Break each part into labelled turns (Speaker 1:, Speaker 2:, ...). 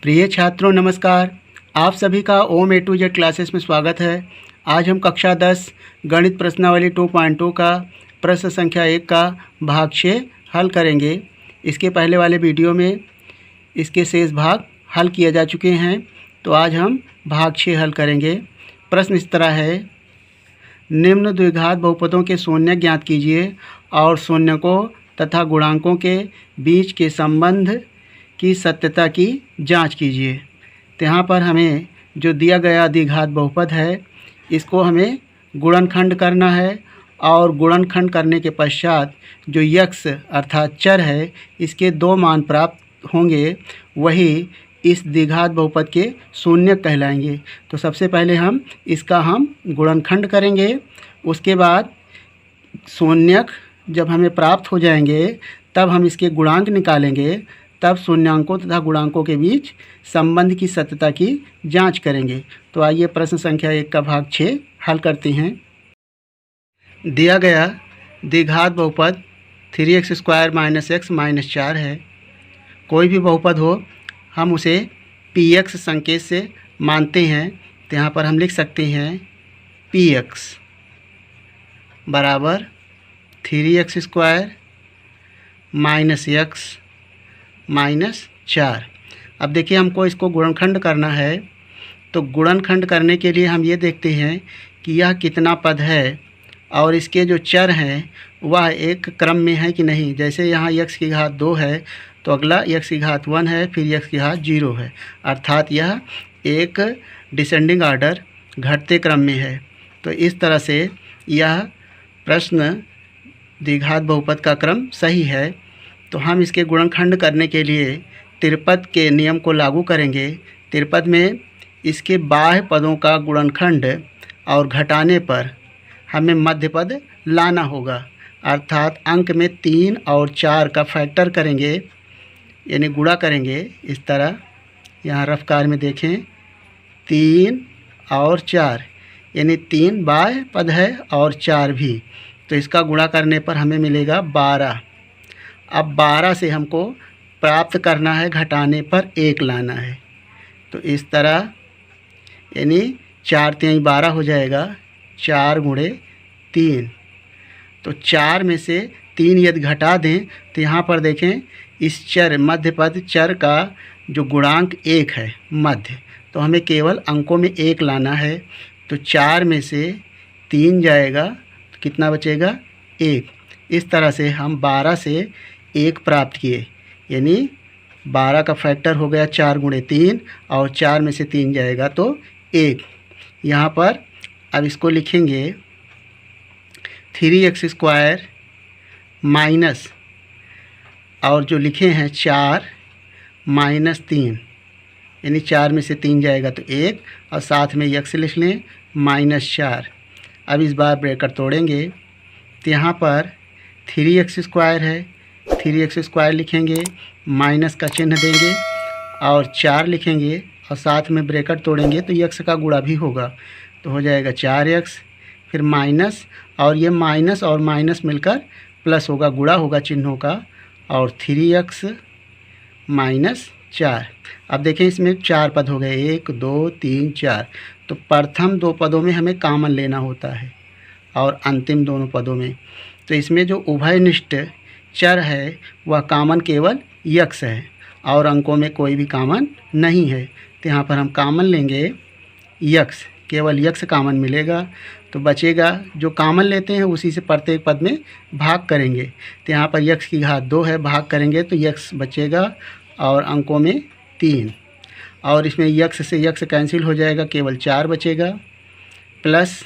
Speaker 1: प्रिय छात्रों नमस्कार। आप सभी का ओम ए टू जेड क्लासेस में स्वागत है। आज हम कक्षा 10 गणित प्रश्नावली 2.2 का प्रश्न संख्या 1 का भाग 6 हल करेंगे। इसके पहले वाले वीडियो में इसके शेष भाग हल किए जा चुके हैं, तो आज हम भाग 6 हल करेंगे। प्रश्न इस तरह है, निम्न द्विघात बहुपदों के शून्य ज्ञात कीजिए और शून्यकों तथा गुणांकों के बीच के संबंध की सत्यता की जांच कीजिए। तो यहाँ पर हमें जो दिया गया द्विघात बहुपद है, इसको हमें गुणनखंड करना है और गुणनखंड करने के पश्चात जो यक्स अर्थात चर है, इसके 2 मान प्राप्त होंगे, वही इस द्विघात बहुपद के शून्य कहलाएंगे। तो सबसे पहले हम गुणनखंड करेंगे। उसके बाद शून्यक जब हमें प्राप्त हो जाएंगे, तब हम इसके गुणांक निकालेंगे, तब शून्यांकों तथा गुणांकों के बीच संबंध की सत्यता की जांच करेंगे। तो आइए प्रश्न संख्या 1 का भाग 6 हल करते हैं। दिया गया द्विघात बहुपद 3x² - x - 4 है। कोई भी बहुपद हो, हम उसे px संकेत से मानते हैं। तो यहाँ पर हम लिख सकते हैं px बराबर 3x² - x -4। अब देखिए, हमको इसको गुणनखंड करना है। तो गुणनखंड करने के लिए हम ये देखते हैं कि यह कितना पद है और इसके जो चर हैं वह एक क्रम में है कि नहीं। जैसे यहाँ x की घात 2 है, तो अगला x की घात 1 है, फिर x की घात 0 है, अर्थात यह एक डिसेंडिंग ऑर्डर घटते क्रम में है। तो इस तरह से यह प्रश्न द्विघात बहुपद का क्रम सही है। तो हम इसके गुणनखंड करने के लिए त्रिपद के नियम को लागू करेंगे। त्रिपद में इसके बाह्य पदों का गुणनखंड और घटाने पर हमें मध्य पद लाना होगा, अर्थात अंक में 3 और 4 का फैक्टर करेंगे, यानी गुणा करेंगे। इस तरह यहाँ रफ्तार में देखें, 3 और 4, यानी 3 बाह्य पद है और 4 भी। तो इसका गुणा करने पर हमें मिलेगा 12। अब 12 से हमको प्राप्त करना है, घटाने पर 1 लाना है। तो इस तरह यानी 4 3 12 हो जाएगा, 4 × 3। तो 4 में से 3 यदि घटा दें तो यहाँ पर देखें, इस चर मध्य पद चर का जो गुणांक 1 है मध्य, तो हमें केवल अंकों में 1 लाना है। तो 4 में से 3 जाएगा तो कितना बचेगा, 1। इस तरह से हम 12 से 1 प्राप्त किए, यानी 12 का फैक्टर हो गया 4 × 3 और 4 में से 3 जाएगा तो 1। यहाँ पर अब इसको लिखेंगे 3x² माइनस, और जो लिखे हैं 4 - 3, यानी 4 में से 3 जाएगा तो 1, और साथ में x लिख लें -4। अब इस बार ब्रैकेट तोड़ेंगे तो यहाँ पर 3x² है, 3x² लिखेंगे, माइनस का चिन्ह देंगे और 4 लिखेंगे और साथ में ब्रैकेट तोड़ेंगे तो x का गुणा भी होगा, तो हो जाएगा 4x, फिर माइनस, और ये माइनस और माइनस मिलकर प्लस होगा, गुणा होगा चिन्हों का, और 3x - 4। अब देखें, इसमें 4 पद हो गए, 1 2 3 4। तो प्रथम 2 पदों में हमें कॉमन लेना होता है और अंतिम दोनों पदों में। तो इसमें जो उभयनिष्ठ चर है वह कॉमन केवल x है और अंकों में कोई भी कॉमन नहीं है। तो यहाँ पर हम कॉमन लेंगे x, केवल x कॉमन मिलेगा। तो बचेगा, जो कॉमन लेते हैं उसी से प्रत्येक पद में भाग करेंगे। तो यहाँ पर x की घात 2 है, भाग करेंगे तो x बचेगा और अंकों में 3, और इसमें x से x कैंसिल हो जाएगा, केवल 4 बचेगा, प्लस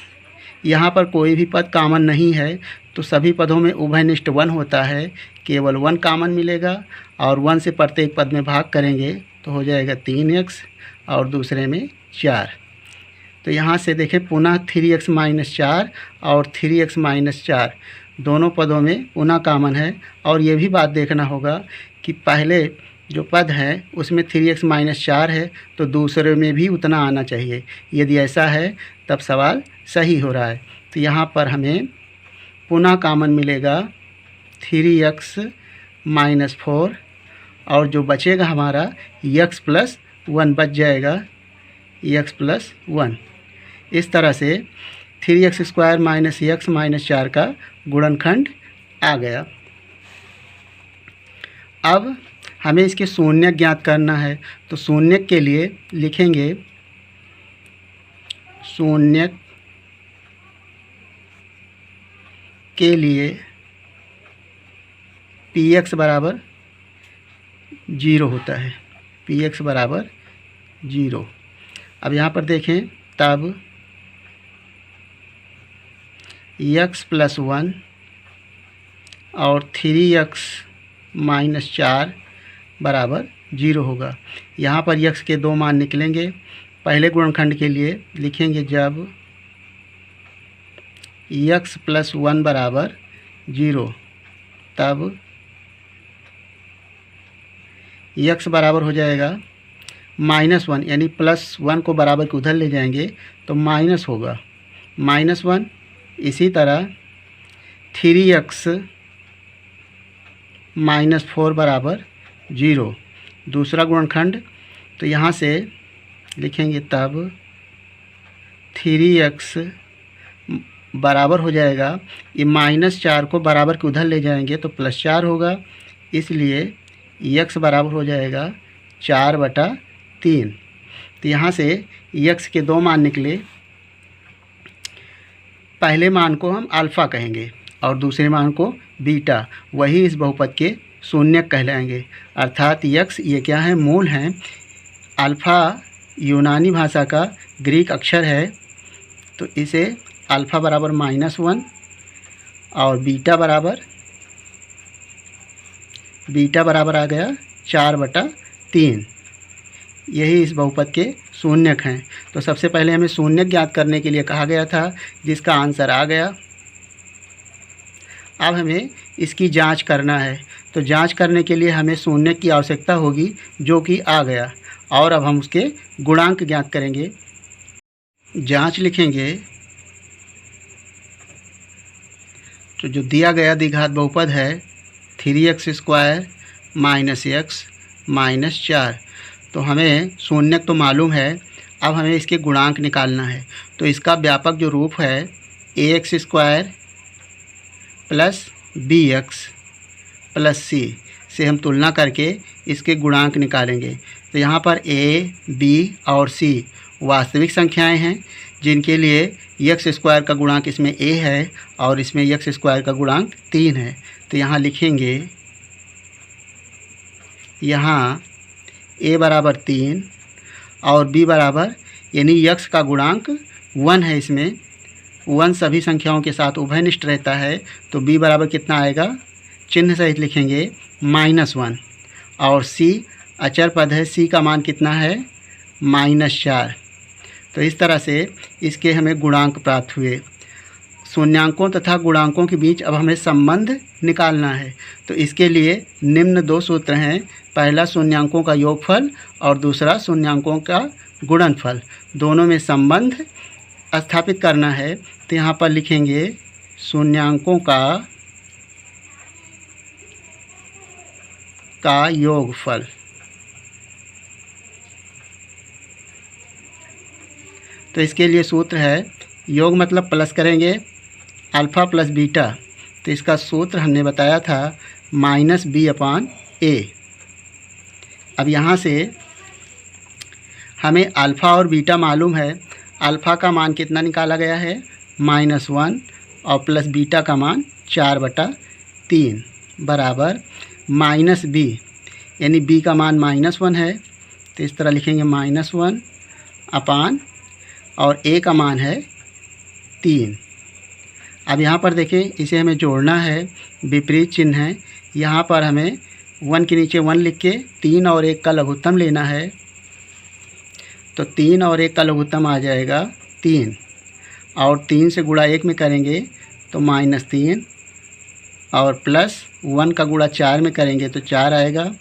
Speaker 1: यहाँ पर कोई भी पद कॉमन नहीं है, तो सभी पदों में उभयनिष्ठ 1 होता है, केवल 1 कॉमन मिलेगा, और 1 से प्रत्येक पद में भाग करेंगे तो हो जाएगा 3x और दूसरे में 4। तो यहाँ से देखें, पुनः 3x - 4 और 3x - 4 दोनों पदों में पुनः कॉमन है। और ये भी बात देखना होगा कि पहले जो पद है उसमें 3x - 4 है, तो दूसरे में भी उतना आना चाहिए। यदि ऐसा है तब सवाल सही हो रहा है। तो यहाँ पर हमें पुनः कॉमन मिलेगा 3x - 4, और जो बचेगा हमारा x प्लस 1 बच जाएगा x प्लस 1। इस तरह से 3x² माइनस x माइनस 4 का गुणनखंड आ गया। अब हमें इसके शून्यक ज्ञात करना है, तो शून्यक के लिए लिखेंगे शून्यक के लिए px बराबर 0 होता है, px बराबर 0। अब यहाँ पर देखें, तब x प्लस 1 और 3x माइनस 4 बराबर 0 होगा। यहाँ पर x के 2 मान निकलेंगे। पहले गुणनखंड के लिए लिखेंगे जब x प्लस 1 बराबर 0, तब x बराबर हो जाएगा -1, यानी +1 को बराबर के उधर ले जाएंगे तो माइनस होगा -1। इसी तरह 3x माइनस 4 बराबर 0, दूसरा गुणनखंड। तो यहाँ से लिखेंगे तब 3x बराबर हो जाएगा, ये -4 को बराबर के उधर ले जाएंगे तो +4 होगा, इसलिए x बराबर हो जाएगा 4/3। तो यहाँ से x के 2 मान निकले। पहले मान को हम अल्फ़ा कहेंगे और दूसरे मान को बीटा, वही इस बहुपद के शून्यक कहलाएंगे। अर्थात x ये क्या है, मूल हैं। अल्फ़ा यूनानी भाषा का ग्रीक अक्षर है, तो इसे अल्फ़ा बराबर -1 और बीटा बराबर आ गया 4/3। यही इस बहुपद के शून्यक हैं। तो सबसे पहले हमें शून्यक ज्ञात करने के लिए कहा गया था, जिसका आंसर आ गया। अब हमें इसकी जांच करना है, तो जांच करने के लिए हमें शून्यक की आवश्यकता होगी, जो कि आ गया। और अब हम उसके गुणांक ज्ञात करेंगे। जांच लिखेंगे तो जो दिया गया द्विघात बहुपद है 3x² माइनस x माइनस 4, तो हमें शून्यक तो मालूम है। अब हमें इसके गुणांक निकालना है, तो इसका व्यापक जो रूप है ax² plus bx plus c से हम तुलना करके इसके गुणांक निकालेंगे। तो यहाँ पर a, b और c वास्तविक संख्याएं हैं, जिनके लिए x² का गुणांक इसमें a है और इसमें x² का गुणांक 3 है। तो यहाँ लिखेंगे, यहाँ a बराबर 3 और b बराबर, यानी x का गुणांक 1 है, इसमें 1 सभी संख्याओं के साथ उभयनिष्ठ रहता है। तो b बराबर कितना आएगा, चिन्ह सहित लिखेंगे -1। और c अचर पद है, c का मान कितना है, -4। तो इस तरह से इसके हमें गुणांक प्राप्त हुए। शून्यांकों तथा गुणांकों के बीच अब हमें संबंध निकालना है। तो इसके लिए निम्न 2 सूत्र हैं। पहला शून्यांकों का योगफल और दूसरा शून्यांकों का गुणनफल, दोनों में संबंध स्थापित करना है। तो यहाँ पर लिखेंगे शून्यांकों का योगफल। तो इसके लिए सूत्र है, योग मतलब प्लस करेंगे अल्फ़ा प्लस बीटा। तो इसका सूत्र हमने बताया था -b/a। अब यहाँ से हमें अल्फ़ा और बीटा मालूम है। अल्फ़ा का मान कितना निकाला गया है, -1 और प्लस बीटा का मान 4/3 बराबर -b, यानी b का मान -1 है। तो इस तरह लिखेंगे -1 अपान, और a का मान है 3। अब यहाँ पर देखें, इसे हमें जोड़ना है, विपरीत चिन्ह है। यहाँ पर हमें 1 के नीचे 1 लिख के 3 और 1 का लघुत्तम लेना है। तो 3 और 1 का लघुत्तम आ जाएगा 3, और 3 से गुणा 1 में करेंगे तो -3, और प्लस 1 का गुणा 4 में करेंगे तो 4 आएगा।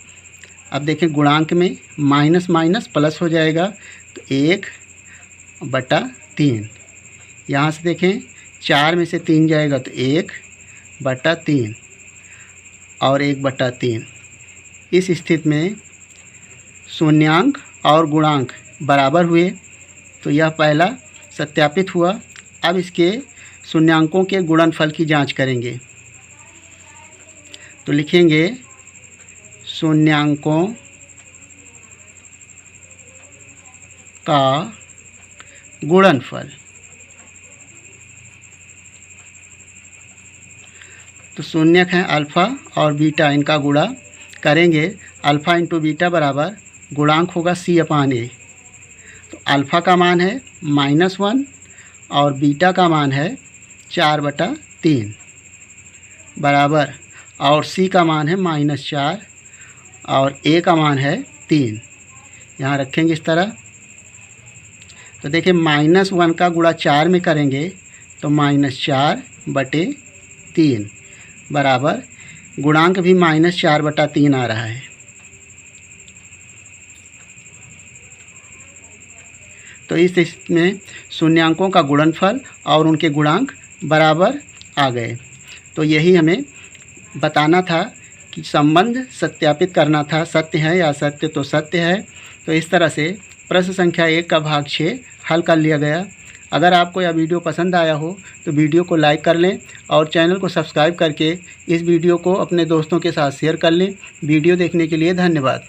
Speaker 1: अब देखें गुणांक में माइनस माइनस प्लस हो जाएगा, तो 1/3। यहाँ से देखें 4 में से 3 जाएगा तो 1/3 और 1/3। इस स्थिति में शून्यांक और गुणांक बराबर हुए तो यह पहला सत्यापित हुआ। अब इसके शून्यांकों के गुणनफल की जांच करेंगे। तो लिखेंगे शून्यांकों का गुणनफल। तो शून्यक हैं अल्फ़ा और बीटा, इनका गुणा करेंगे। अल्फ़ा इंटू बीटा बराबर गुणांक होगा C/A। तो अल्फ़ा का मान है -1 और बीटा का मान है 4/3 बराबर, और C का मान है -4 और A का मान है 3। यहाँ रखेंगे इस तरह। तो देखिए -1 का गुणा 4 में करेंगे तो -4/3 बराबर, गुणांक भी -4/3 आ रहा है। तो इस स्थिति में शून्यांकों का गुणनफल और उनके गुणांक बराबर आ गए। तो यही हमें बताना था कि संबंध सत्यापित करना था, सत्य है या असत्य, तो सत्य है। तो इस तरह से प्रश्न संख्या 1 का भाग 6 हल कर लिया गया। अगर आपको यह वीडियो पसंद आया हो तो वीडियो को लाइक कर लें और चैनल को सब्सक्राइब करके इस वीडियो को अपने दोस्तों के साथ शेयर कर लें। वीडियो देखने के लिए धन्यवाद।